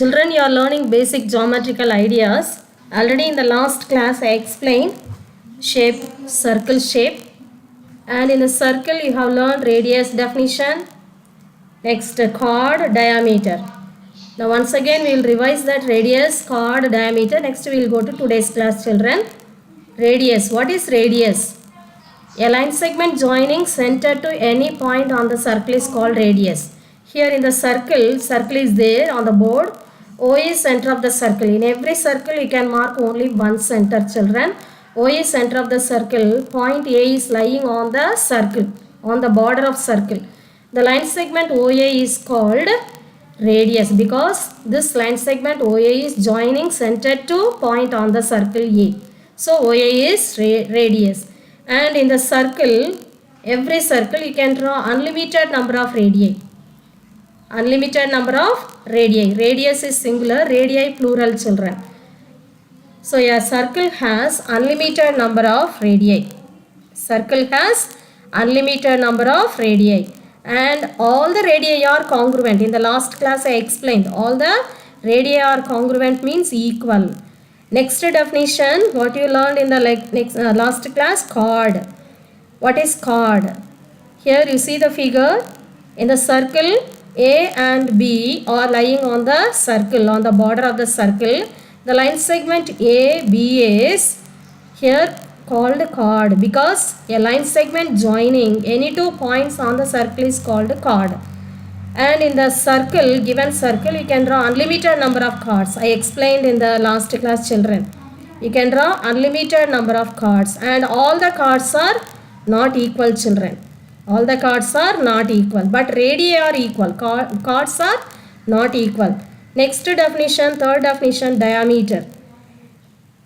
Children, you are learning basic geometrical ideas. Already in the last class I explained shape, circle shape. And in the circle you have learned radius definition. Next chord, diameter. Now once again we will revise that radius, chord, diameter. Next we will go to today's class, children. Radius. What is radius? A line segment joining center to any point on the circle is called radius. Here in the circle is there on the board. O is center of the circle. In every circle you can mark only one center, children. O is center of the circle. Point A is lying on the circle, on the border of circle. The line segment OA is called radius because this line segment OA is joining center to point on the circle A. So OA is radius. And in the circle, every circle you can draw unlimited number of radii. Unlimited number of radii. Radius is singular, radii plural, children. So a circle has unlimited number of radii. Circle has unlimited number of radii. And all the radii are congruent. In the last class I explained. All the radii are congruent means equal. Next definition, what you learned in the last class, chord. What is chord? Here you see the figure. In the circle, A and B are lying on the circle, on the border of the circle. The line segment AB is here called chord because a line segment joining any two points on the circle is called chord. And in the circle, given circle, you can draw unlimited number of chords. I explained in the last class, children. You can draw unlimited number of chords. And all the chords are not equal, children. All the chords are not equal. But radii are equal. Chords are not equal. Next definition, third definition, diameter.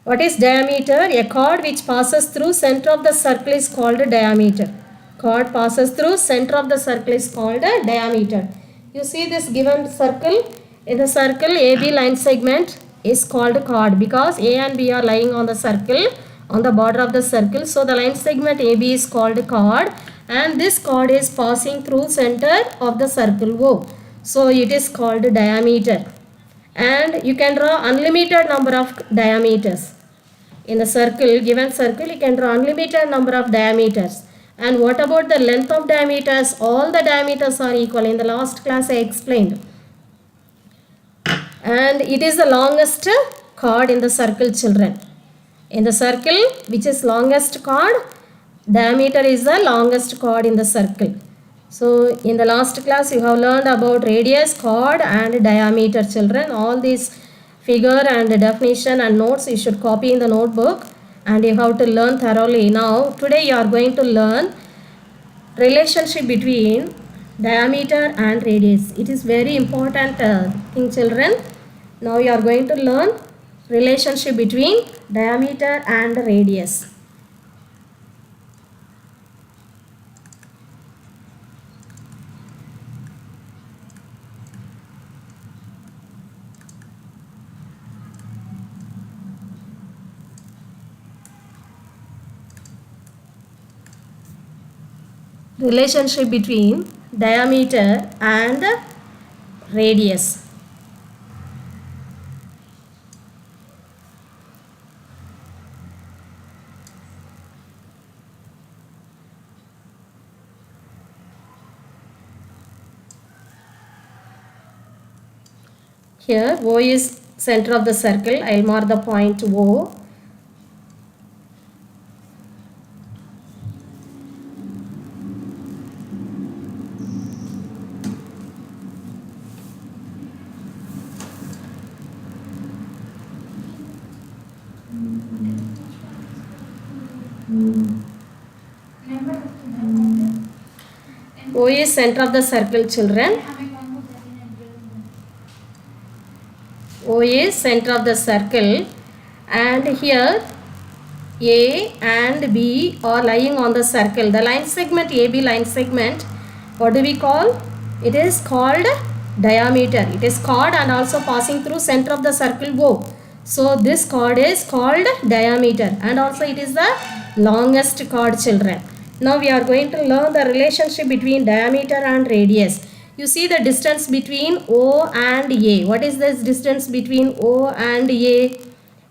What is diameter? A chord which passes through center of the circle is called diameter. Chord passes through center of the circle is called a diameter. You see this given circle. In the circle, AB line segment is called chord because A and B are lying on the circle, on the border of the circle. So the line segment AB is called chord, and this chord is passing through center of the circle O. So it is called diameter. And you can draw unlimited number of diameters. In the circle, given circle, you can draw unlimited number of diameters. And what about the length of diameters? All the diameters are equal. In the last class I explained. And it is the longest chord in the circle, children. In the circle, which is longest chord, diameter is the longest chord in the circle. So in the last class you have learned about radius, chord and diameter, children. All these figure and definition and notes you should copy in the notebook. And you have to learn thoroughly. Now today you are going to learn relationship between diameter and radius. It is very important thing, children. Now you are going to learn relationship between diameter and radius. Relationship between diameter and radius. Here O is center of the circle. I will mark the point O. O is center of the circle, children. O is center of the circle, and here A and B are lying on the circle. The line segment AB line segment, what do we call? It is called diameter. It is chord and also passing through center of the circle O. So this chord is called diameter, and also it is the longest chord, children. Now we are going to learn the relationship between diameter and radius. You see the distance between O and A. What is this distance between O and A?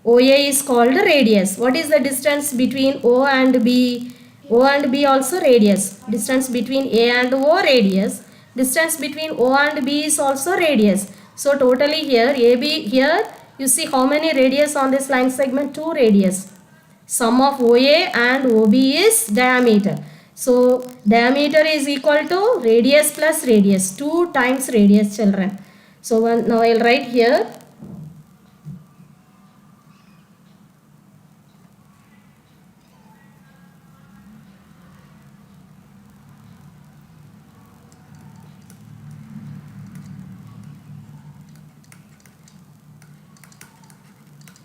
OA is called radius. What is the distance between O and B? O and B also radius. Distance between A and O radius. Distance between O and B is also radius. So totally here AB, here you see how many radius on this line segment? 2 radius. Sum of OA and OB is diameter. So diameter is equal to radius plus radius. 2 times radius, children. So now I will write here.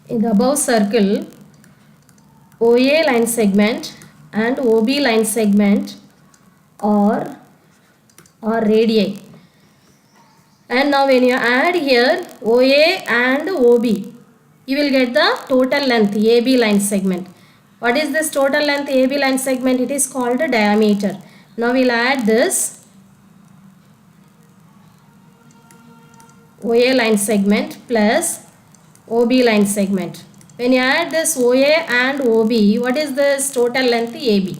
In the above circle, OA line segment and OB line segment are radii. And now when you add here OA and OB, you will get the total length AB line segment. What is this total length AB line segment? It is called diameter. Now we will add this OA line segment plus OB line segment. When you add this OA and OB, what is this total length AB?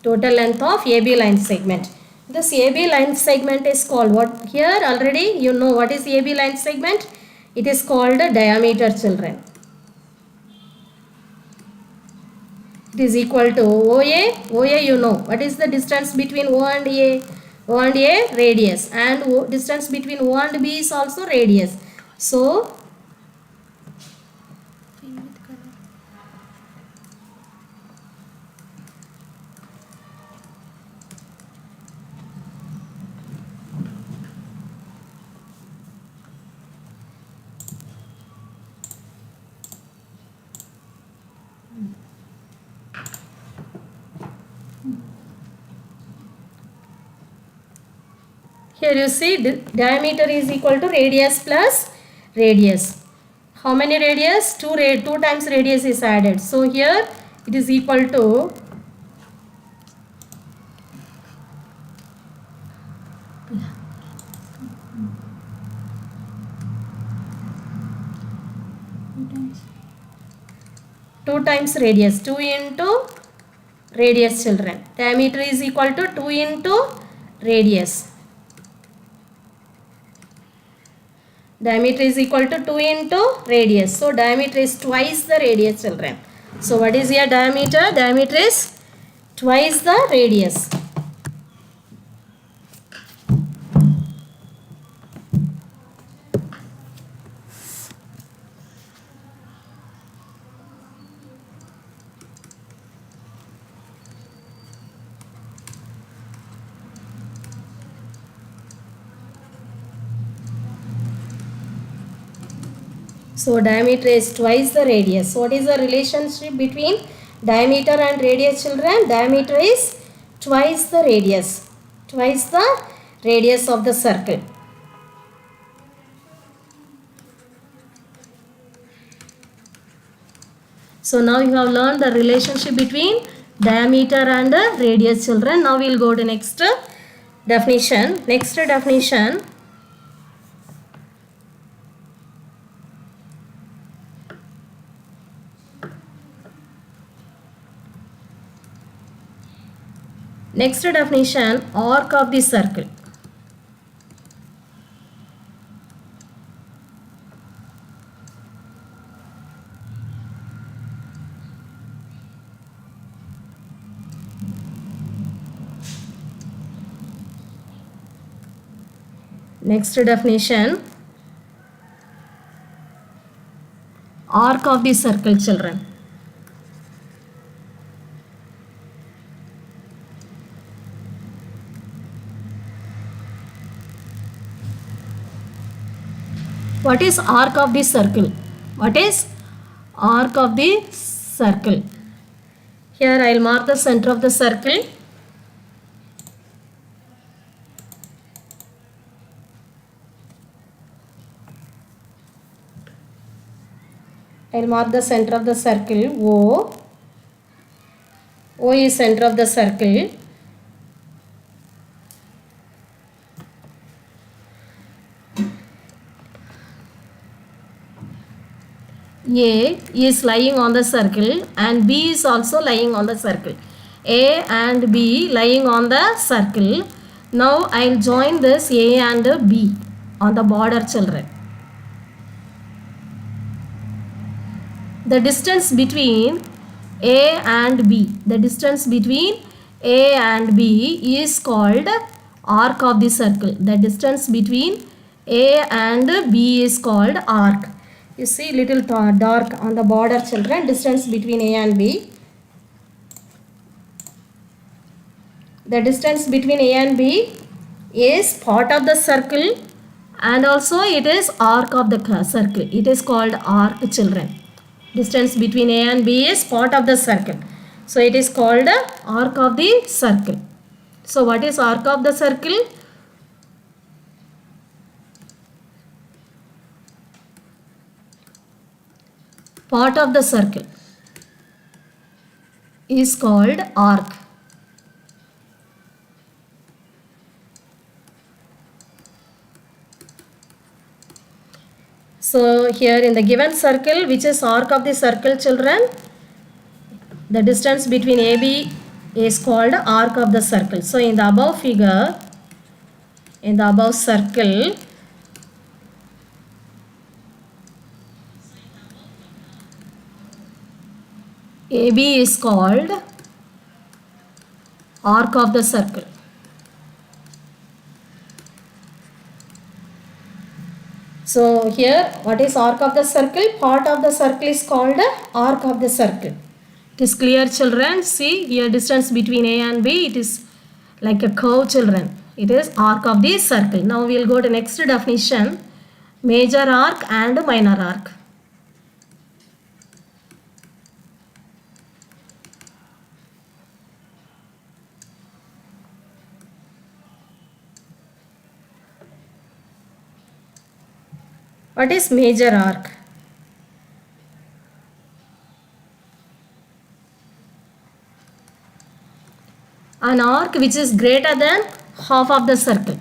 Total length of AB line segment. This AB line segment is called what? Here already you know what is AB line segment. It is called diameter, children. It is equal to OA. OA you know. What is the distance between O and A? O and A radius, and distance between O and B is also radius. So here you see diameter is equal to radius plus radius. How many radius? 2 times radius is added. So here it is equal to two times radius. 2 into radius, children. Diameter is equal to 2 into radius. Diameter is equal to 2 into radius. So diameter is twice the radius, children. So what is your diameter? Diameter is twice the radius. So diameter is twice the radius. What is the relationship between diameter and radius, children? Diameter is twice the radius. Twice the radius of the circle. So now you have learned the relationship between diameter and radius, children. Now we will go to next definition. Next definition. Next definition, arc of the circle. Next definition, arc of the circle, children. What is arc of the circle? What is arc of the circle? Here I will mark the center of the circle. I will mark the center of the circle O. O is center of the circle. A is lying on the circle and B is also lying on the circle. A and B lying on the circle. Now I will join this A and B on the border, children. The distance between A and B, the distance between A and B is called arc of the circle. The distance between A and B is called arc. You see little dark on the border, children, distance between A and B. The distance between A and B is part of the circle and also it is arc of the circle. It is called arc, children. Distance between A and B is part of the circle. So it is called arc of the circle. So what is arc of the circle? Part of the circle is called arc. So here in the given circle, which is arc of the circle, children, the distance between AB is called arc of the circle. So in the above figure, in the above circle, AB is called arc of the circle. So here what is arc of the circle? Part of the circle is called arc of the circle. It is clear, children. See here distance between A and B, it is like a curve, children. It is arc of the circle. Now we will go to next definition, major arc and minor arc. What is major arc? An arc which is greater than half of the circle.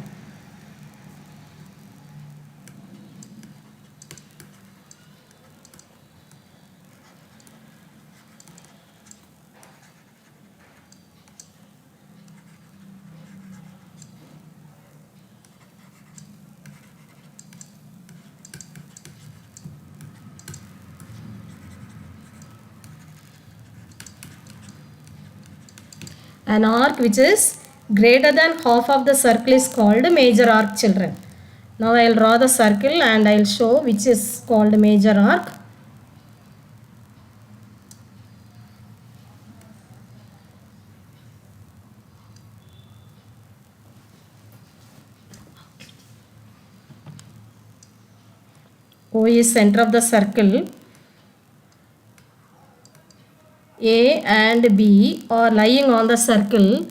An arc which is greater than half of the circle is called major arc, children. Now I will draw the circle and I will show which is called major arc. O is center of the circle. A and B are lying on the circle.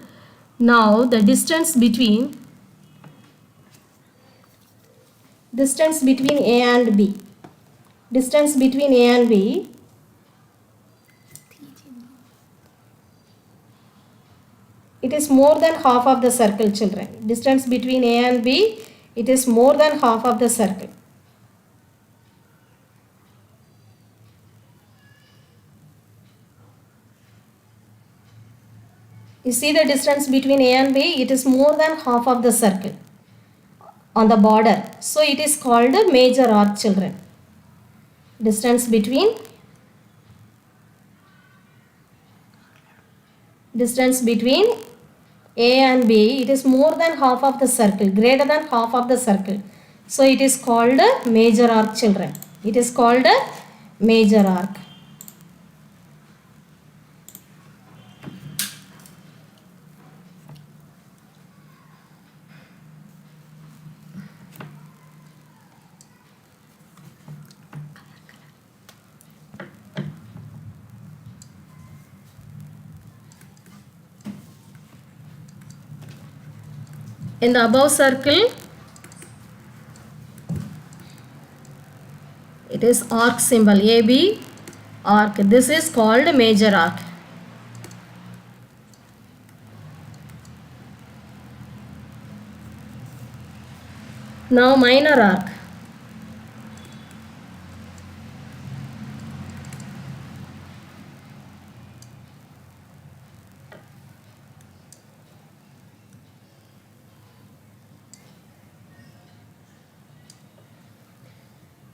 Now the distance between A and B, distance between A and B it is more than half of the circle, children. Distance between A and B, it is more than half of the circle. You see the distance between A and B, it is more than half of the circle on the border. So it is called a major arc, children. Distance between A and B, it is more than half of the circle, greater than half of the circle. So it is called a major arc, children. It is called a major arc. In the above circle, it is arc symbol, AB arc. This is called major arc. Now minor arc.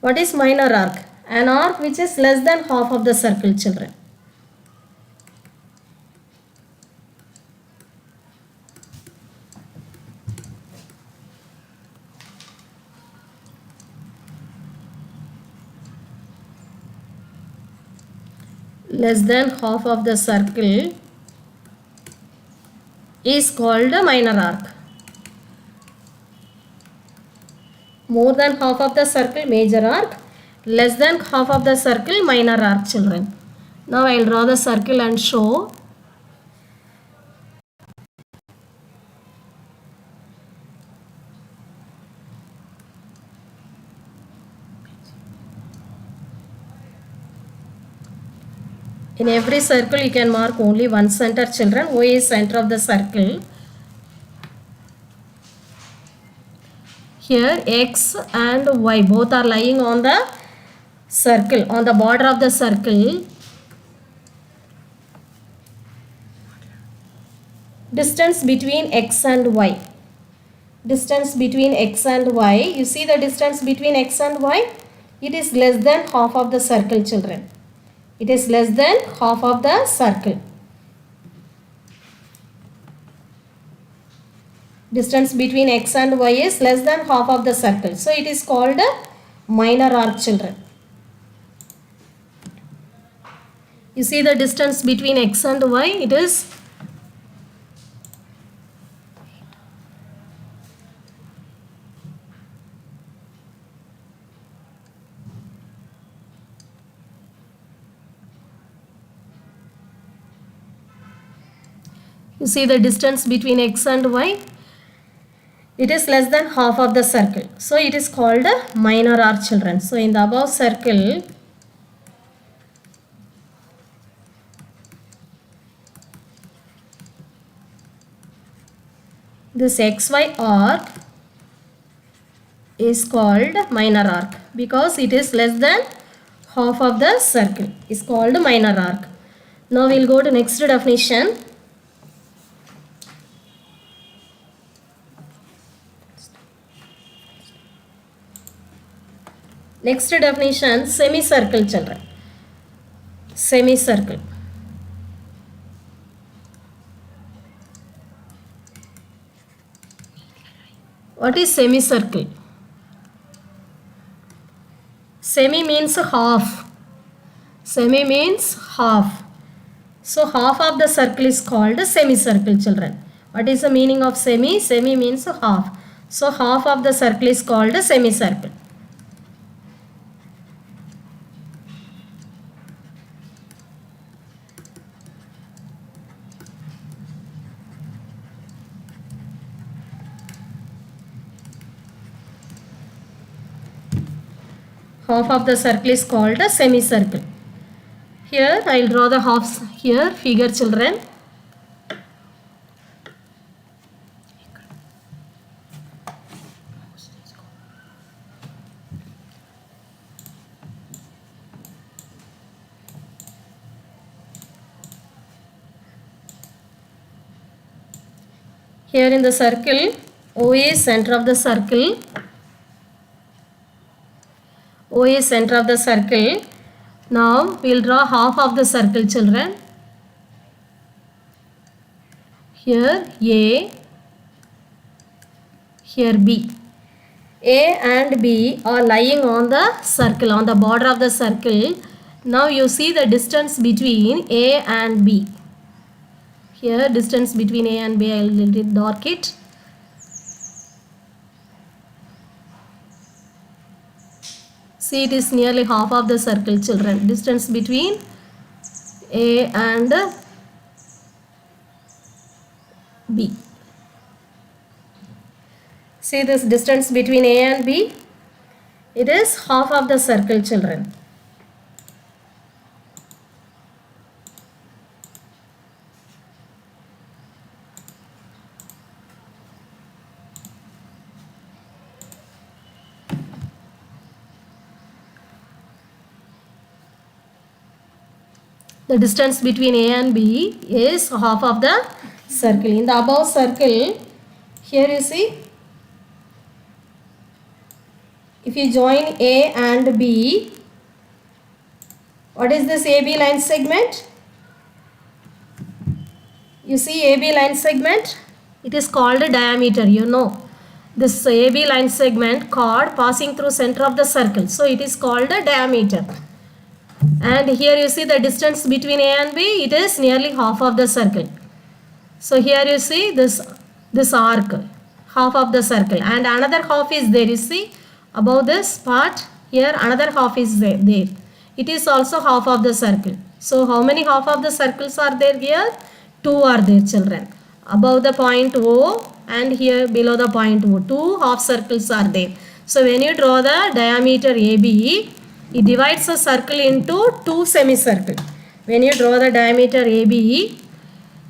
What is minor arc? An arc which is less than half of the circle, children. Less than half of the circle is called a minor arc. More than half of the circle, major arc. Less than half of the circle, minor arc, children. Now I will draw the circle and show. In every circle you can mark only one center, children. O is center of the circle. Here X and Y both are lying on the circle, on the border of the circle. Distance between X and Y. Distance between X and Y. You see the distance between X and Y? It is less than half of the circle, children. It is less than half of the circle. Distance between X and Y is less than half of the circle. So it is called a minor arc, children. You see the distance between X and Y, it is between X and Y, it is less than half of the circle. So it is called a minor arc, children. So in the above circle, this XY arc is called minor arc because it is less than half of the circle. Is called minor arc. Now we will go to next definition. Next definition, semicircle, children. Semicircle. What is semicircle? Semi means half. Semi means half. So half of the circle is called semicircle, children. What is the meaning of semi? Semi means half. So half of the circle is called semicircle. Half of the circle is called a semicircle. Here I will draw the halves here, figure, children. Here in the circle, O is center of the circle. O is center of the circle. Now we will draw half of the circle, children. Here A, here B. A and B are lying on the circle, on the border of the circle. Now you see the distance between A and B. Here distance between A and B, I will little dark it. See, it is nearly half of the circle, children. Distance between A and B. See this distance between A and B? It is half of the circle, children. The distance between A and B is half of the circle. In the above circle, here you see, if you join A and B, what is this AB line segment? You see AB line segment? It is called a diameter, you know. This AB line segment chord passing through center of the circle. So it is called a diameter. And here you see the distance between A and B, it is nearly half of the circle. So here you see this arc, half of the circle, and another half is there. You see above this part, here another half is there. It is also half of the circle. So how many half of the circles are there here? Two are there, children. Above the point O and here below the point O. Two half circles are there. So when you draw the diameter AB, it divides the circle into two semicircles. When you draw the diameter AB,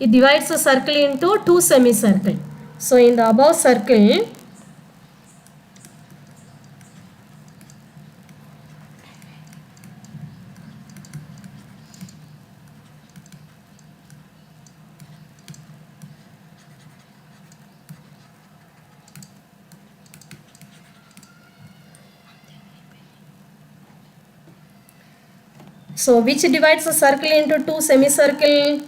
it divides the circle into two semicircles. So in the above circle, so which divides the circle into two semicircle?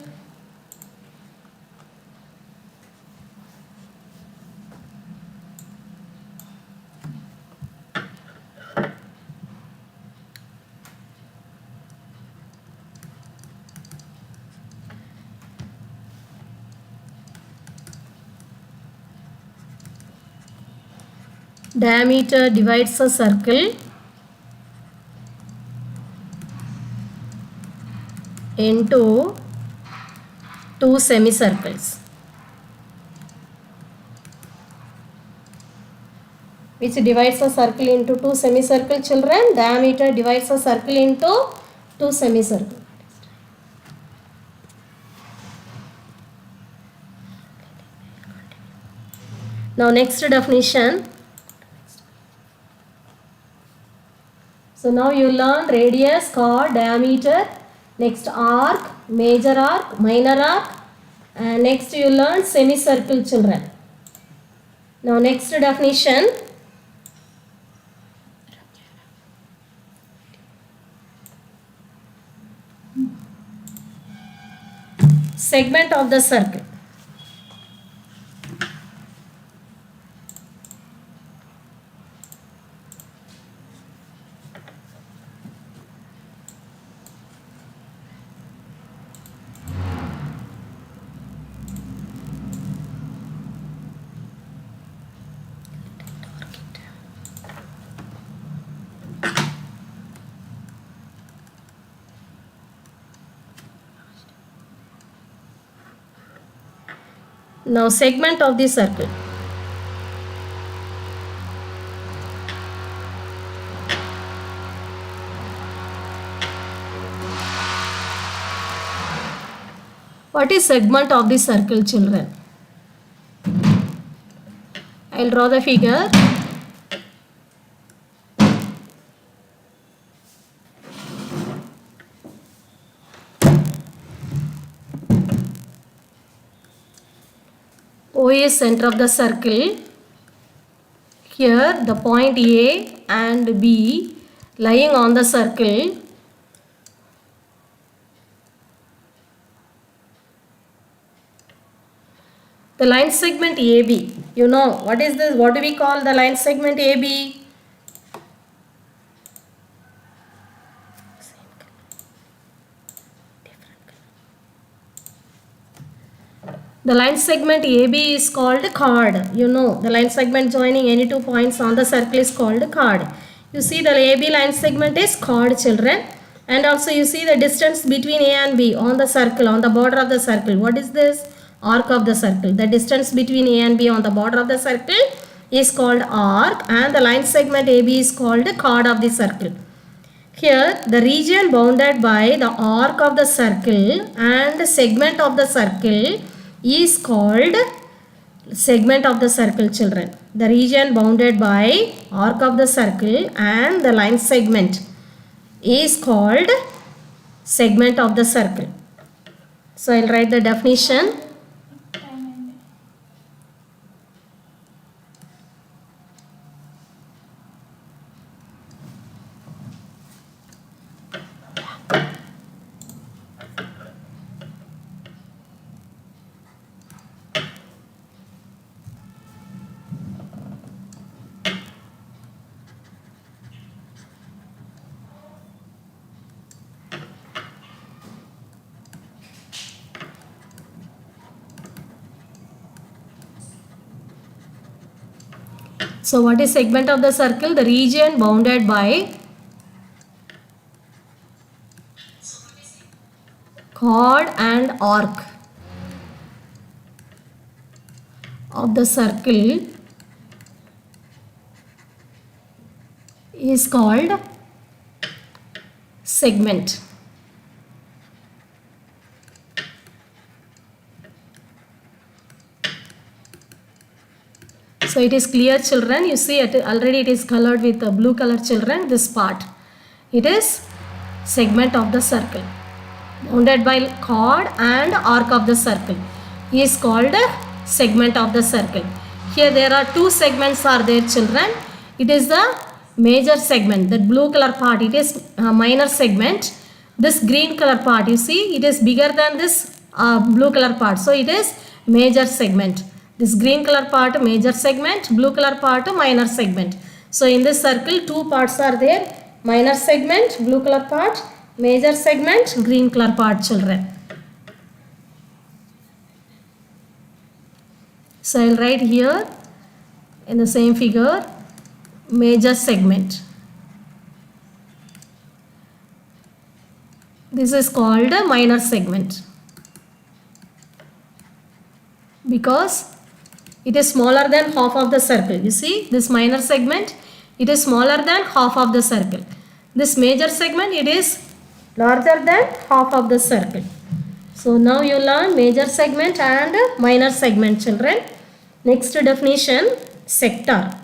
Diameter divides a circle into two semicircles. Which divides a circle into two semicircle, children? Diameter divides a circle into two semicircles. Now next definition. So now you learn radius, chord, diameter, next arc, major arc, minor arc, and next you learn semicircle, children. Now next definition. Segment of the circle. Now segment of the circle. What is segment of the circle, children? I will draw the figure. O is center of the circle. Here the point A and B lying on the circle. The line segment AB. You know what is this? What do we call the line segment AB? The line segment AB is called chord. You know, the line segment joining any two points on the circle is called chord. You see the AB line segment is chord, children. And also you see the distance between A and B on the circle, on the border of the circle. What is this? Arc of the circle. The distance between A and B on the border of the circle is called arc, and the line segment AB is called chord of the circle. Here the region bounded by the arc of the circle and segment of the circle is called segment of the circle, children. The region bounded by arc of the circle and the line segment is called segment of the circle. So I'll write the definition. So what is segment of the circle? The region bounded by chord and arc of the circle is called segment. So it is clear, children. You see it already, it is colored with the blue color, children. This part, it is segment of the circle bounded by chord and arc of the circle is called a segment of the circle. Here there are two segments are there, children. It is the major segment, that blue color part, it is a minor segment. This green color part, you see, it is bigger than this blue color part, so it is major segment. This green color part major segment, blue color part minor segment. So in this circle two parts are there, minor segment blue color part, major segment green color part, children. So I will write here in the same figure major segment. This is called a minor segment because it is smaller than half of the circle. You see this minor segment, it is smaller than half of the circle. This major segment, it is larger than half of the circle. So now you learn major segment and minor segment, children. Next definition, sector.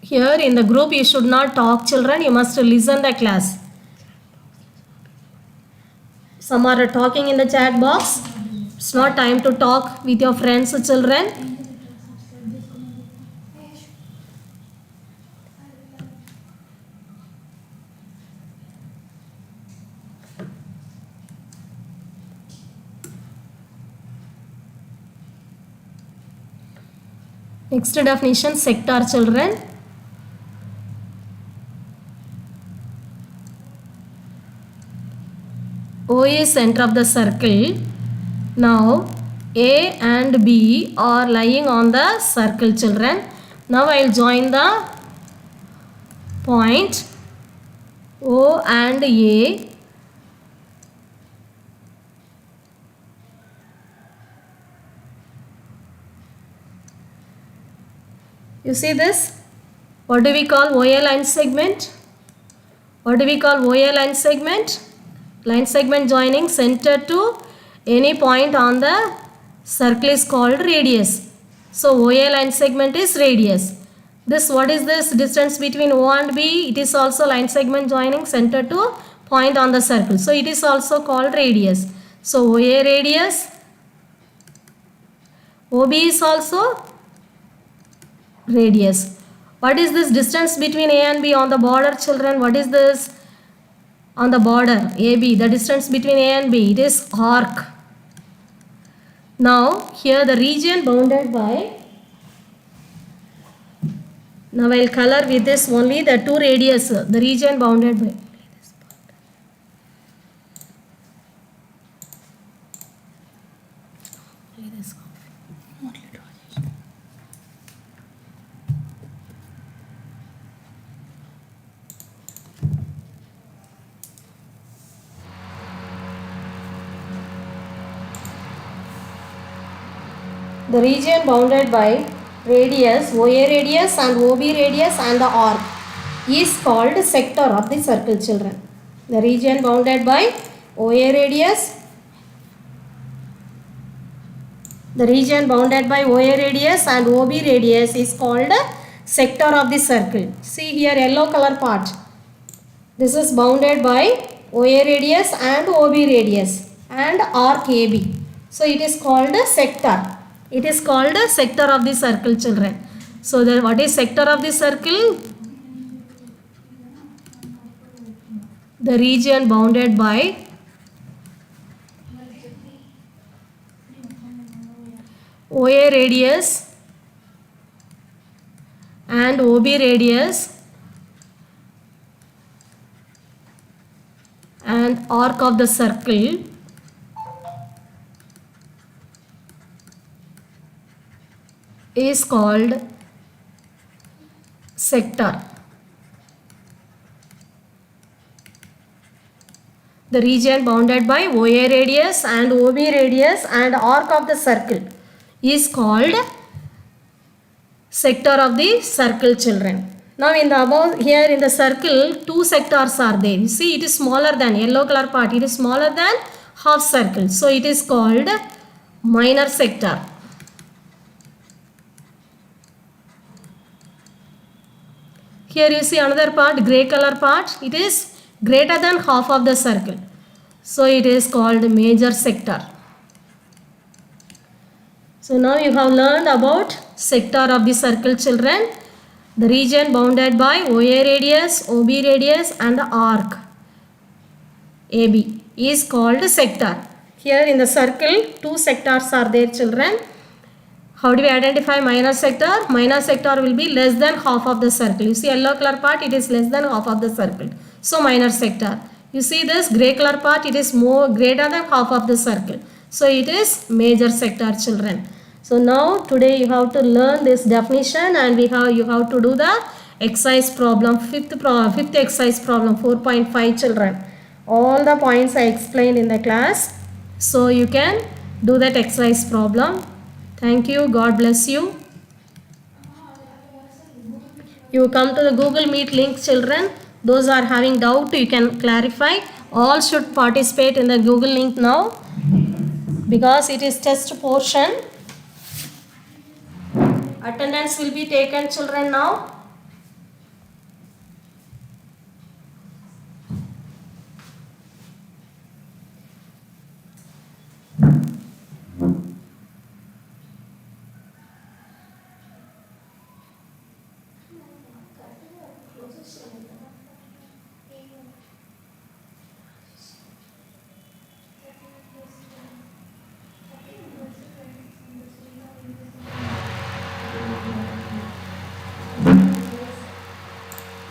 Here in the group you should not talk, children. You must listen the class. Some are talking in the chat box. It's not time to talk with your friends, children. Next definition, sector, children. O is center of the circle. Now A and B are lying on the circle, children. Now I will join the point O and A. You see this? What do we call OA line segment? What do we call OA line segment? Line segment joining center to any point on the circle is called radius. So OA line segment is radius. This, what is this distance between O and B? It is also line segment joining center to point on the circle. So it is also called radius. So OA radius, OB is also radius. What is this distance between A and B on the border, children? What is this? On the border AB, the distance between A and B, it is arc. Now here the region bounded by, now I will color with this only the two radius, the region bounded by. The region bounded by radius, OA radius and OB radius and the arc is called sector of the circle, children. The region bounded by OA radius, the region bounded by OA radius and OB radius is called sector of the circle. See here yellow color part. This is bounded by OA radius and OB radius and arc AB. So it is called a sector. It is called a sector of the circle, children. So then what is sector of the circle? The region bounded by OA radius and OB radius and arc of the circle is called sector. The region bounded by OA radius and OB radius and arc of the circle is called sector of the circle, children. Now in the above, here in the circle, two sectors are there. You see, it is smaller than yellow color part. It is smaller than half circle. So it is called minor sector. Here you see another part, gray color part. It is greater than half of the circle. So it is called major sector. So now you have learned about sector of the circle, children. The region bounded by OA radius, OB radius and arc AB is called sector. Here in the circle, two sectors are there, children. How do we identify minor sector? Minor sector will be less than half of the circle. You see yellow color part, it is less than half of the circle. So minor sector. You see this gray color part, it is more greater than half of the circle. So it is major sector, children. So now today you have to learn this definition and you have to do the exercise problem, fifth exercise problem 4.5, children. All the points I explained in the class. So you can do that exercise problem. Thank you. God bless you. You come to the Google Meet link, children. Those are having doubt, you can clarify. All should participate in the Google link now because it is test portion. Attendance will be taken, children, now.